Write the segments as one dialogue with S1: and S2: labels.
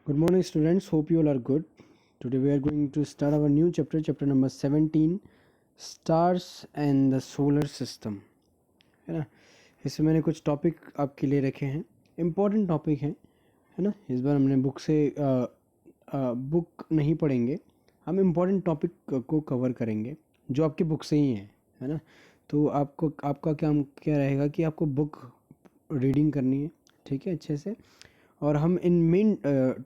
S1: Good morning, students. Hope you all are good. Today we are going to start our new chapter, chapter number 17, Stars and the Solar System. है ना। इसमें मैंने कुछ topic आपके लिए रखे हैं, इम्पोर्टेंट टॉपिक हैं, है ना। इस बार हमने बुक से बुक नहीं पढ़ेंगे, हम इम्पोर्टेंट टॉपिक को कवर करेंगे जो आपकी बुक से ही हैं, है ना। तो आपका काम क्या रहेगा कि आपको बुक रीडिंग करनी है, ठीक है, अच्छे से। और हम इन मेन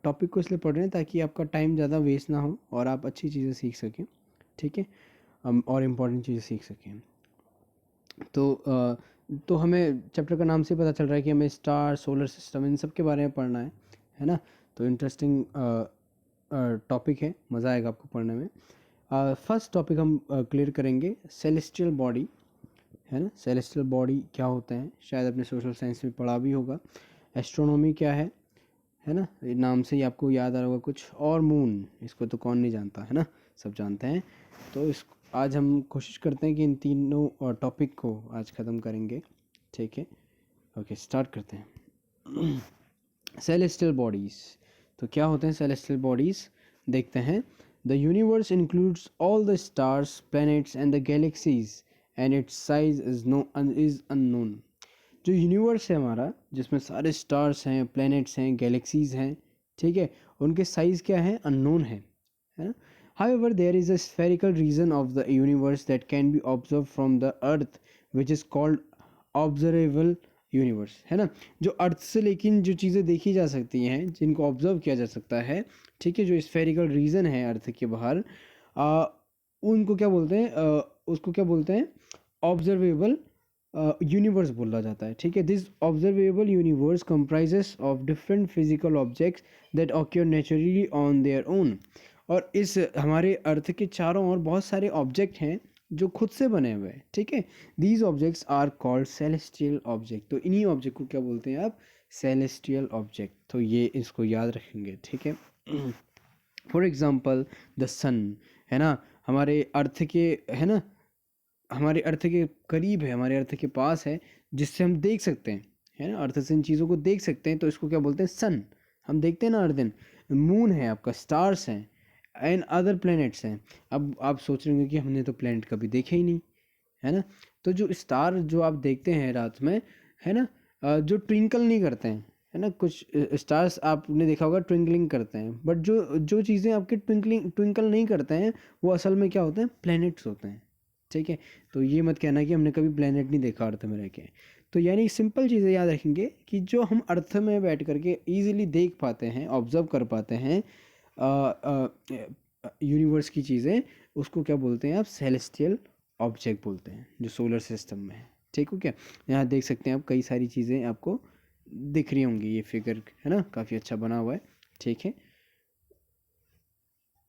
S1: टॉपिक को इसलिए पढ़ रहे हैं ताकि आपका टाइम ज़्यादा वेस्ट ना हो और आप अच्छी चीज़ें सीख सकें, ठीक है, और इम्पोर्टेंट चीज़ें सीख सकें। तो हमें चैप्टर का नाम से पता चल रहा है कि हमें स्टार, सोलर सिस्टम, इन सब के बारे में पढ़ना है ना। तो इंटरेस्टिंग टॉपिक है, मज़ा आएगा आपको पढ़ने में। फर्स्ट टॉपिक हम क्लियर करेंगे, सेलेस्टियल बॉडी, है ना। सेलेस्टियल बॉडी क्या होते हैं, शायद अपने सोशल साइंस में पढ़ा भी होगा। एस्ट्रोनॉमी क्या है ना, नाम से ही आपको याद आ रहा होगा कुछ। और मून, इसको तो कौन नहीं जानता, है ना, सब जानते हैं। तो आज हम कोशिश करते हैं कि इन तीनों टॉपिक को आज ख़त्म करेंगे, ठीक है। ओके, स्टार्ट करते हैं। सेलेस्टियल बॉडीज़, तो क्या होते हैं सेलेस्टियल बॉडीज़, देखते हैं। The universe includes all the stars, planets and the galaxies and it's size is unknown. जो यूनिवर्स है हमारा, जिसमें सारे स्टार्स हैं, प्लैनेट्स हैं, गैलेक्सीज हैं, ठीक है, उनके साइज़ क्या है, अननोन है ना। However there is a spherical region of the universe that can be observe from the earth which is called observable universe, है ना। जो अर्थ से लेकिन जो चीज़ें देखी जा सकती हैं, जिनको ऑब्जर्व किया जा सकता है, ठीक है, जो स्फेरिकल रीजन है अर्थ के बाहर, उनको क्या बोलते हैं, उसको क्या बोलते हैं, ऑब्जर्वेबल यूनिवर्स बोला जाता है, ठीक है। This observable universe comprises of different physical objects that occur naturally on their own. और इस हमारे अर्थ के चारों ओर बहुत सारे ऑब्जेक्ट हैं जो खुद से बने हुए हैं, ठीक है। These objects are called celestial object. तो इन्हीं ऑब्जेक्ट को क्या बोलते हैं आप, सेलेस्टियल ऑब्जेक्ट। तो ये इसको याद रखेंगे, ठीक है। फॉर एग्जाम्पल द सन, है ना, हमारे अर्थ के, है ना, हमारे अर्थ के करीब है, हमारे अर्थ के पास है, जिससे हम देख सकते हैं, है ना, अर्थ से इन चीज़ों को देख सकते हैं, तो इसको क्या बोलते हैं, सन। हम देखते हैं ना हर दिन। मून है आपका, स्टार्स हैं एंड अदर प्लैनेट्स हैं। अब आप सोच रहे होंगे कि हमने तो प्लैनेट कभी देखे ही नहीं, है ना। तो जो स्टार जो आप देखते हैं रात में, है ना, जो ट्विंकल नहीं करते हैं, है ना, कुछ स्टार्स आपने देखा होगा ट्विंकलिंग करते हैं, बट जो जो चीज़ें आपके ट्विंकल नहीं करते हैं, वो असल में क्या होते हैं, प्लैनेट्स होते हैं, ठीक है। तो ये मत कहना कि हमने कभी प्लेनेट नहीं देखा अर्थ में रह के। तो यानी सिंपल चीज़ें याद रखेंगे कि जो हम अर्थ में बैठ करके ईजिली देख पाते हैं, ऑब्जर्व कर पाते हैं यूनिवर्स की चीज़ें, उसको क्या बोलते हैं आप, सेलेस्टियल ऑब्जेक्ट बोलते हैं, जो सोलर सिस्टम में है, ठीक हो क्या। यहाँ देख सकते हैं आप, कई सारी चीज़ें आपको दिख रही होंगी, ये फिगर, है ना, काफ़ी अच्छा बना हुआ है, ठीक है।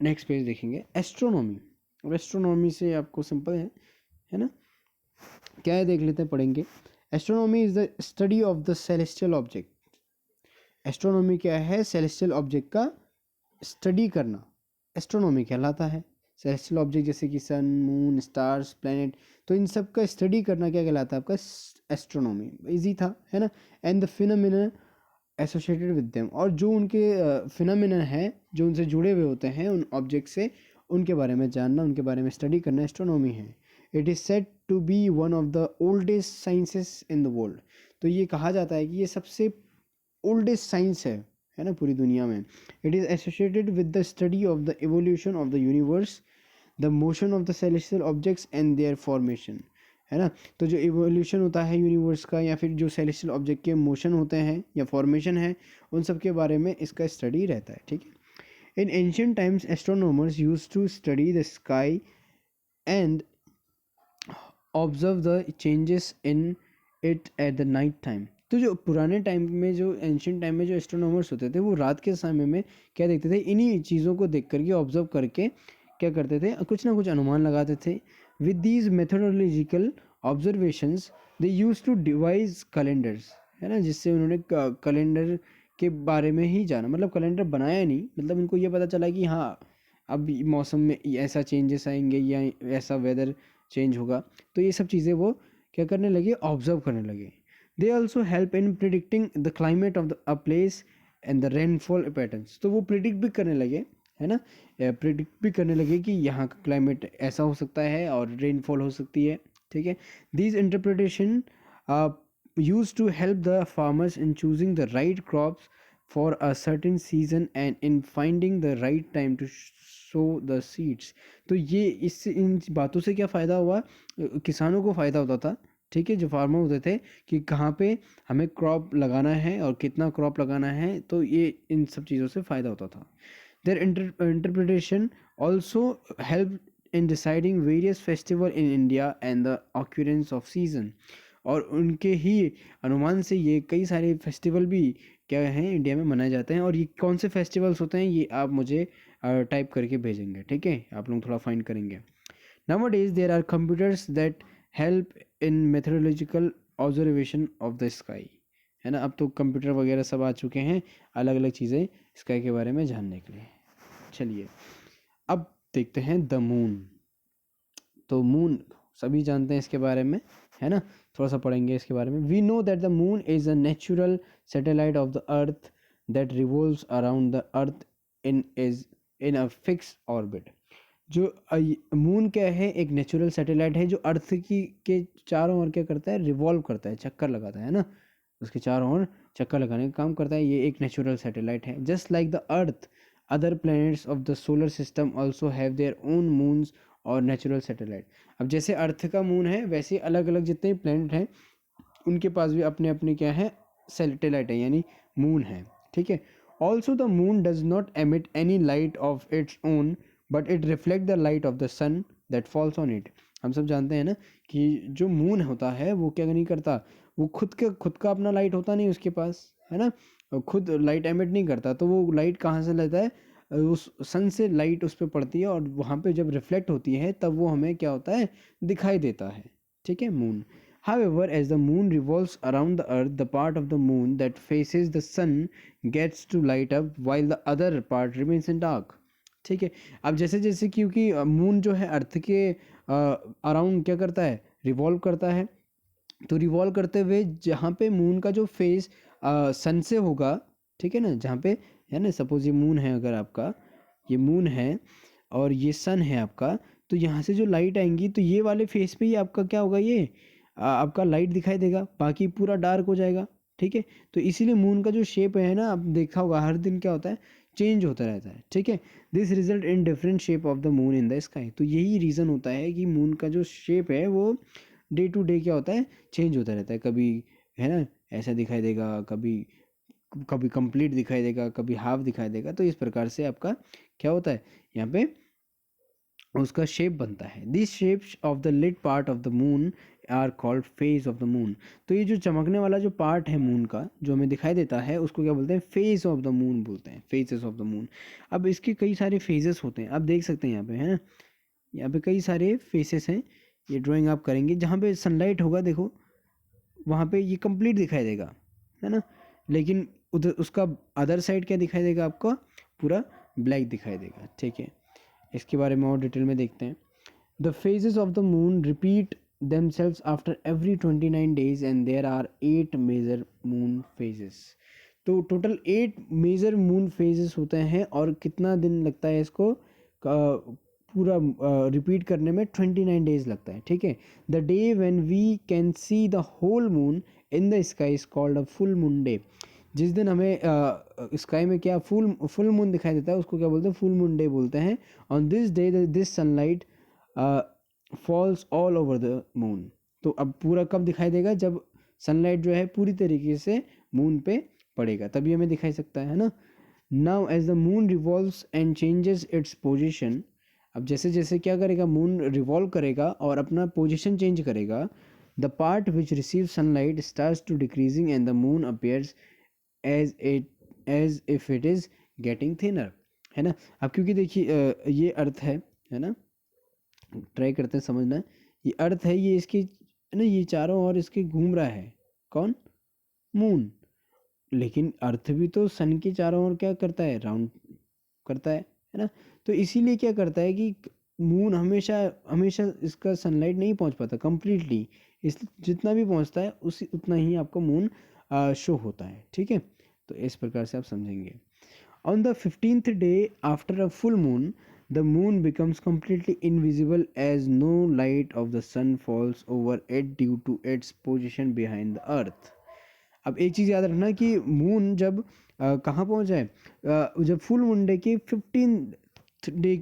S1: नेक्स्ट पेज देखेंगे, एस्ट्रोनॉमी। और एस्ट्रोनॉमी से आपको सिंपल है ना, क्या है देख लेते हैं, पढ़ेंगे। Astronomy is the study of the celestial object. Astronomy क्या है, सेलेस्टियल ऑब्जेक्ट का स्टडी करना, एस्ट्रोनॉमी कहलाता है। सेलेस्टियल ऑब्जेक्ट जैसे कि सन, मून, स्टार्स, प्लैनेट, तो इन सब का स्टडी करना क्या कहलाता है आपका, एस्ट्रोनॉमी। इजी था, है ना। And the phenomena associated with them, और जो उनके फिनोमिना है, जो उनसे जुड़े हुए होते हैं, उन ऑब्जेक्ट से, उनके बारे में जानना, उनके बारे में स्टडी करना एस्ट्रोनॉमी है। It is said to be one of the oldest sciences in the world. तो ये कहा जाता है कि ये सबसे ओल्डेस्ट साइंस है ना, पूरी दुनिया में। It is associated with the study of the evolution of the universe, the motion of the celestial objects and there formation, है ना। तो जो इवोल्यूशन होता है यूनिवर्स का, या फिर जो सेलेस्टियल ऑब्जेक्ट के मोशन होते हैं या फॉर्मेशन है, उन सब के बारे में इसका स्टडी रहता है, ठीक है। In ancient times astronomers used to study the sky and observe the changes in it at the night time. तो जो पुराने टाइम में, जो एंशिएंट टाइम में जो एस्ट्रोनॉमर्स होते थे, वो रात के समय में क्या देखते थे, इन्हीं चीज़ों को देख करके, ऑब्जर्व करके क्या करते थे, कुछ ना कुछ अनुमान लगाते थे। With these methodological observations they use to devise calendars, है ना, जिससे उन्होंने कैलेंडर के बारे में ही जाना, मतलब कैलेंडर बनाया नहीं, मतलब उनको ये पता चला कि हाँ अब मौसम में ऐसा चेंजेस आएंगे या ऐसा वेदर चेंज होगा। तो ये सब चीज़ें वो क्या करने लगे, ऑब्जर्व करने लगे। They also help in predicting the climate of the a place and the rainfall patterns, तो वो प्रिडिक्ट भी करने लगे, है ना, प्रिडिक्ट भी करने लगे कि यहाँ का क्लाइमेट ऐसा हो सकता है और रेनफॉल हो सकती है, ठीक है। These interpretation use to help the farmers in choosing the right crops for a certain season and in finding the right time to sow the seeds. तो ये इससे इन बातों से क्या फ़ायदा हुआ, किसानों को फ़ायदा होता था, ठीक है, जो फार्मर होते थे कि कहाँ पे हमें क्रॉप लगाना है और कितना क्रॉप लगाना है, तो ये इन सब चीज़ों से फ़ायदा होता था। Their interpretation also helped in deciding various festivals in India and the occurrence of season। और उनके ही अनुमान से ये कई सारे फेस्टिवल भी क्या हैं इंडिया में मनाए जाते हैं। और ये कौन से फेस्टिवल्स होते हैं ये आप मुझे टाइप करके भेजेंगे, ठीक है, आप लोग थोड़ा फाइंड करेंगे। Nowadays there are computers that help in meteorological observation of the sky, है ना। अब तो कंप्यूटर वगैरह सब आ चुके हैं अलग अलग चीज़ें स्काई के बारे में जानने के लिए। चलिए अब देखते हैं द मून। तो मून सभी जानते हैं इसके बारे में, है ना, थोड़ा सा पढ़ेंगे इसके बारे में। We know that the moon is a natural satellite of the earth that revolves around the earth in a fix orbit. जो मून क्या है, एक नेचुरल सैटेलाइट है जो अर्थ की के चारों ओर क्या करता है, रिवॉल्व करता है, चक्कर लगाता है ना, उसके चारों ओर चक्कर लगाने का काम करता है। ये एक नेचुरल सैटेलाइट है। Just like the earth, other planets of the solar system also have their own moons और नेचुरल सैटेलाइट। अब जैसे अर्थ का मून है वैसे अलग अलग जितने प्लैनेट हैं उनके पास भी अपने अपने क्या है, सैटेलाइट है, यानी मून है, ठीक है। Also the moon does not emit any light of its own but it reflect the light of the sun that falls on it. हम सब जानते हैं ना कि जो मून होता है वो क्या नहीं करता, वो खुद का अपना लाइट होता नहीं उसके पास, है ना, खुद लाइट एमिट नहीं करता, तो वो लाइट कहाँ से लेता है, उस सन से लाइट उस पर पड़ती है और वहाँ पे जब रिफ्लेक्ट होती है तब वो हमें क्या होता है, दिखाई देता है, ठीक है, moon. However, as the moon revolves around the earth, the part of the moon that faces the sun gets to light up while the other part remains in dark। ठीक है। अब जैसे जैसे क्योंकि मून जो है अर्थ के अराउंड क्या करता है, रिवॉल्व करता है, तो रिवॉल्व करते हुए जहाँ पे मून का जो फेस सन से होगा, ठीक है ना, जहाँ पे है ना, सपोज ये मून है, अगर आपका ये मून है और ये सन है आपका, तो यहाँ से जो लाइट आएंगी तो ये वाले फेस पे ही आपका क्या होगा, ये आपका लाइट दिखाई देगा, बाकी पूरा डार्क हो जाएगा, ठीक है। तो इसीलिए मून का जो शेप है ना, आप देखा होगा हर दिन क्या होता है, चेंज होता रहता है, ठीक है। This result in different shape of the moon in the sky. तो यही रीज़न होता है कि मून का जो शेप है वो डे टू डे क्या होता है, चेंज होता रहता है। कभी है ना ऐसा दिखाई देगा, कभी कभी कंप्लीट दिखाई देगा, कभी हाफ दिखाई देगा। तो इस प्रकार से आपका क्या होता है, यहाँ पे उसका शेप बनता है। This shapes of the lit part of the moon are called phase of the moon. तो ये जो चमकने वाला जो पार्ट है मून का जो हमें दिखाई देता है उसको क्या बोलते हैं, फेज ऑफ द मून बोलते हैं, फेजेस ऑफ द मून। अब इसके कई सारे फेजेस होते हैं, आप देख सकते हैं यहाँ पे, है ना, यहाँ पे कई सारे फेसेस हैं। ये ड्राइंग आप करेंगे जहाँ पे सनलाइट होगा, देखो वहाँ पे ये कंप्लीट दिखाई देगा, है ना, लेकिन उधर उसका अदर साइड क्या दिखाई देगा, आपको पूरा ब्लैक दिखाई देगा, ठीक है। इसके बारे में और डिटेल में देखते हैं। The phases of the moon repeat themselves after every 29 days and there are 8 major moon phases। तो टोटल 8 मेजर मून फेजेस होते हैं और कितना दिन लगता है इसको पूरा रिपीट करने में, 29 डेज लगता है, ठीक है। The day when we can see the whole moon in the sky is called a full moon day. जिस दिन हमें स्काई में क्या फुल मून दिखाई देता है उसको क्या बोलते हैं, फुल मून डे बोलते हैं। On this day this sunlight falls all over the moon. तो अब पूरा कब दिखाई देगा, जब सनलाइट जो है पूरी तरीके से मून पे पड़ेगा तभी हमें दिखाई सकता है ना। Now as the moon revolves and changes its position. अब जैसे जैसे क्या करेगा, मून रिवॉल्व करेगा और अपना पोजीशन चेंज करेगा, the part which receive sunlight starts to decreasing and the moon appears as if it is getting thinner, है ना। अब क्योंकि देखिए ये अर्थ है ना, ट्राई करते हैं समझना। ये अर्थ है, ये इसकी ना ये चारों ओर इसके घूम रहा है, कौन, मून। लेकिन अर्थ भी तो सन के चारों ओर क्या करता है, राउंड करता है ना। तो इसीलिए क्या करता है कि मून हमेशा हमेशा इसका सनलाइट नहीं पहुंच पाता कंप्लीटली, इस जितना भी पहुंचता है उसी उतना ही आपको मून शो होता है, ठीक है। तो इस प्रकार से आप समझेंगे। On the 15th day after a full moon the moon becomes completely invisible as no light of the sun falls over it due to its position behind the earth। अब एक चीज़ याद रखना कि मून जब कहाँ पहुँच जाए, जब फुल मून डे के 15th डे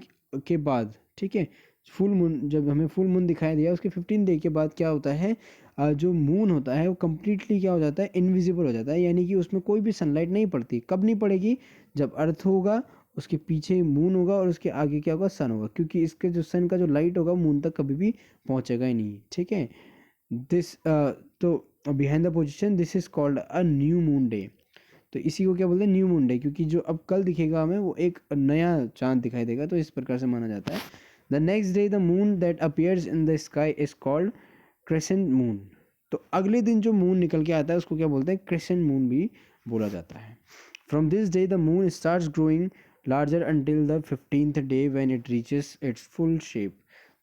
S1: के बाद, ठीक है, फुल मून जब हमें फुल मून दिखाई दिया उसके 15 डे के बाद क्या होता है, जो मून होता है वो कम्प्लीटली क्या हो जाता है, इनविजिबल हो जाता है, यानी कि उसमें कोई भी सनलाइट नहीं पड़ती। कब नहीं पड़ेगी, जब अर्थ होगा, उसके पीछे मून होगा और उसके आगे क्या होगा, सन होगा, क्योंकि इसके जो सन का जो लाइट होगा मून तक कभी भी पहुंचेगा ही नहीं, ठीक है। दिस तो behind the position this is called a new moon day. तो इसी को क्या बोलते हैं, न्यू मून डे, क्योंकि जो अब कल दिखेगा हमें वो एक नया चांद दिखाई देगा, तो इस प्रकार से माना जाता है। The next day the moon that appears in the sky is called crescent moon. तो अगले दिन जो मून निकल के आता है उसको क्या बोलते हैं, क्रेसेंट मून भी बोला जाता है। From this day the moon starts growing larger until the 15th day when it reaches it's full shape.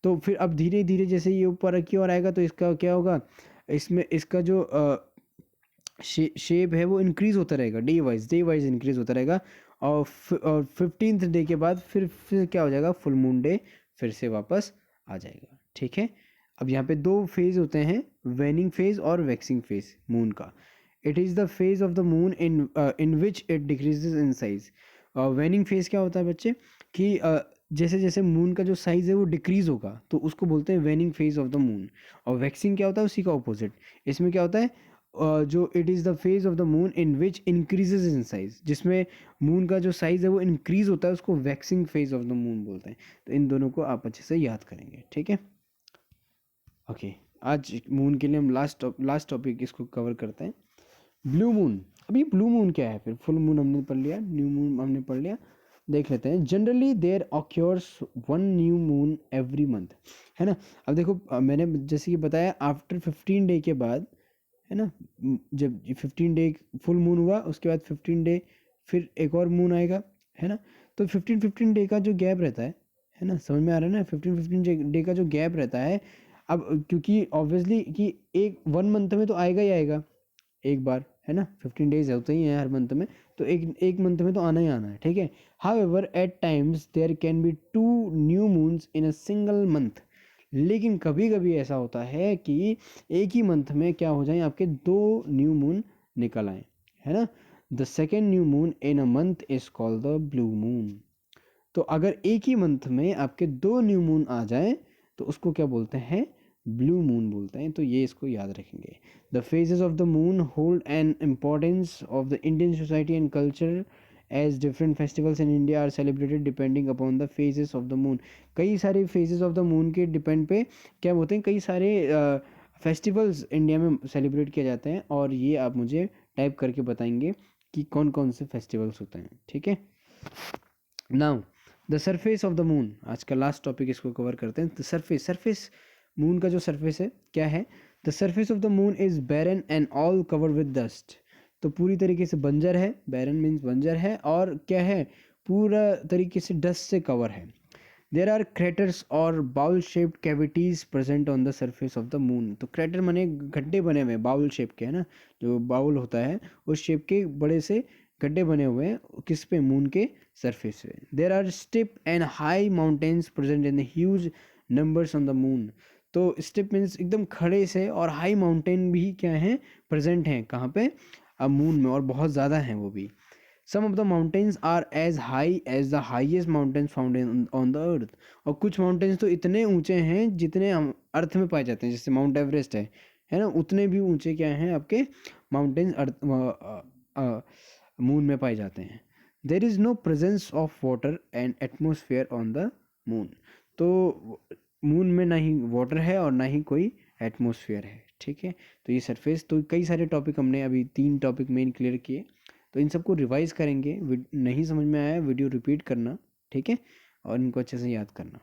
S1: तो फिर अब धीरे धीरे जैसे ये ऊपर की ओर आएगा तो इसका क्या होगा, इसमें इसका जो शेप है वो इंक्रीज होता रहेगा, डे वाइज इंक्रीज होता रहेगा। और 15th डे के बाद फिर क्या हो जाएगा, फुल मून डे फिर से वापस आ जाएगा, ठीक है। अब यहाँ पे दो फेज होते हैं, वेनिंग फेज और वैक्सिंग फेज मून का। It is the phase of the moon in which it decreases in size. वेनिंग phase क्या होता है बच्चे, कि जैसे जैसे मून का जो साइज़ है वो डिक्रीज होगा तो उसको बोलते हैं वेनिंग फेज ऑफ द मून। और वैक्सिंग क्या होता है, उसी का ऑपोजिट। इसमें क्या होता है, जो it is the phase of the moon in which increases in size, जिसमें मून का जो साइज़ है वो इंक्रीज होता है, उसको waxing phase of the moon बोलते हैं। तो इन दोनों को आप अच्छे से याद करेंगे, ठीक है। ओके, आज मून के लिए हम लास्ट टॉपिक इसको कवर करते हैं, ब्लू मून। अभी ब्लू मून क्या है, फिर फुल मून हमने पढ़ लिया, न्यू मून हमने पढ़ लिया, देख लेते हैं। Generally there occurs one new moon every month, है ना। अब देखो मैंने जैसे कि बताया आफ्टर 15 डे के बाद, है ना, जब 15 डे फुल मून हुआ उसके बाद 15 डे फिर एक और मून आएगा, है ना। तो 15 डे का जो गैप रहता है ना, समझ में आ रहा है ना, 15 डे का जो गैप रहता है। अब क्योंकि ऑब्वियसली कि एक 1 मंथ में तो आएगा ही आएगा एक बार, है ना, 15 डेज होते ही हैं हर मंथ में, तो एक मंथ में तो आना ही आना है, ठीक है। However at times there can be 2 new moons in a single month. लेकिन कभी कभी ऐसा होता है कि एक ही मंथ में क्या हो जाए, आपके 2 न्यू मून निकल आए, है ना। The second new moon in a month is called the blue moon. तो अगर एक ही मंथ में आपके 2 न्यू मून आ जाए तो उसको क्या बोलते हैं, ब्लू मून बोलते हैं। तो ये इसको याद रखेंगे। The phases of the moon hold an importance of the Indian society and culture as different festivals in India are celebrated depending upon the phases of the moon. कई सारे फेजेस ऑफ द मून के depend पे क्या होते हैं, कई सारे festivals India में सेलिब्रेट किए जाते हैं, और ये आप मुझे टाइप करके बताएंगे कि कौन कौन से फेस्टिवल्स होते हैं, ठीक है। Now the surface of the moon, आज का लास्ट टॉपिक इसको कवर करते हैं। द सरफेस मून का जो सरफेस है क्या है, the surface of the moon is barren and all covered with dust. तो पूरी तरीके से बंजर है, बैरन मीन्स बंजर है, और क्या है, पूरा तरीके से डस्ट से कवर है। देर आर क्रेटर्स और bowl shaped cavities present on the surface of the moon. तो क्रेटर माने गड्ढे बने हुए बाउल शेप के, है ना, जो बाउल होता है उस शेप के बड़े से गड्ढे बने हुए हैं, किस पे, मून के सरफेस पे। There are steep and high mountains present in huge numbers on the moon. तो स्टिप मीन्स एकदम खड़े से, और हाई माउंटेन भी क्या हैं, प्रेजेंट हैं कहाँ पे, अब मून में, और बहुत ज़्यादा हैं वो भी। Some of the mountains are as high as the highest mountains found on the earth. और कुछ माउंटेन्स तो इतने ऊंचे हैं जितने हम अर्थ में पाए जाते हैं, जैसे माउंट एवरेस्ट है ना, उतने भी ऊंचे क्या हैं आपके माउंटेन्स अर्थ मून में पाए जाते हैं। There is no presence of water and atmosphere on the moon. तो मून में ना ही वाटर है और ना ही कोई एटमोसफेयर है, ठीक है। तो ये सरफेस, तो कई सारे टॉपिक हमने अभी 3 टॉपिक मेन क्लियर किए, तो इन सबको रिवाइज करेंगे। नहीं समझ में आया वीडियो रिपीट करना, ठीक है, और इनको अच्छे से याद करना।